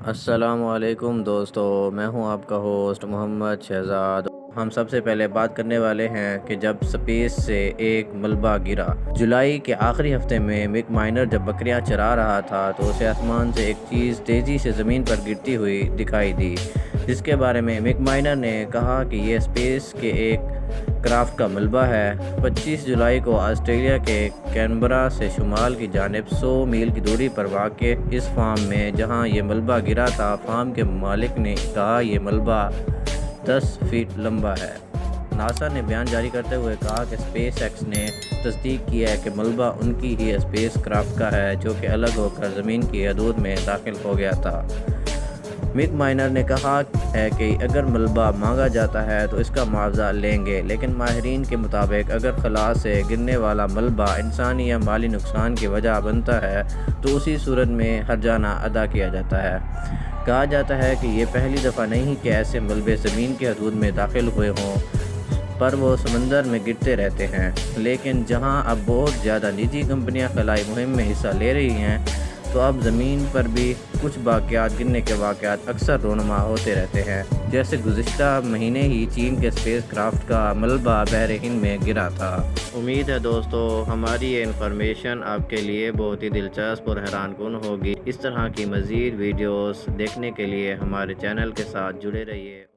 السلام علیکم دوستو، میں ہوں آپ کا ہوسٹ محمد شہزاد۔ ہم سب سے پہلے بات کرنے والے ہیں کہ جب سپیس سے ایک ملبہ گرا۔ جولائی کے آخری ہفتے میں مک مائنر جب بکریاں چرا رہا تھا تو اسے آسمان سے ایک چیز تیزی سے زمین پر گرتی ہوئی دکھائی دی، جس کے بارے میں مک مائنر نے کہا کہ یہ سپیس کے ایک کرافٹ کا ملبہ ہے۔ 25 جولائی کو آسٹریلیا کے کینبرا سے شمال کی جانب 100 میل کی دوری پر واقع اس فارم میں جہاں یہ ملبہ گرا تھا، فارم کے مالک نے کہا یہ ملبہ 10 فٹ لمبا ہے۔ ناسا نے بیان جاری کرتے ہوئے کہا کہ اسپیس ایکس نے تصدیق کی ہے کہ ملبہ ان کی ہی اسپیس کرافٹ کا ہے جو کہ الگ ہو کر زمین کی حدود میں داخل ہو گیا تھا۔ مک مائنر نے کہا ہے کہ اگر ملبہ مانگا جاتا ہے تو اس کا معاوضہ لیں گے، لیکن ماہرین کے مطابق اگر خلا سے گرنے والا ملبہ انسانی یا مالی نقصان کی وجہ بنتا ہے تو اسی صورت میں ہرجانہ ادا کیا جاتا ہے۔ کہا جاتا ہے کہ یہ پہلی دفعہ نہیں کہ ایسے ملبے زمین کی حدود میں داخل ہوئے ہوں، پر وہ سمندر میں گرتے رہتے ہیں، لیکن جہاں اب بہت زیادہ نجی کمپنیاں خلائی مہم میں حصہ لے رہی ہیں تو اب زمین پر بھی کچھ واقعات گرنے کے واقعات اکثر رونما ہوتے رہتے ہیں، جیسے گزشتہ مہینے ہی چین کے اسپیس کرافٹ کا ملبہ بحر ہند میں گرا تھا۔ امید ہے دوستو ہماری یہ انفارمیشن آپ کے لیے بہت ہی دلچسپ اور حیران کن ہوگی۔ اس طرح کی مزید ویڈیوز دیکھنے کے لیے ہمارے چینل کے ساتھ جڑے رہیے۔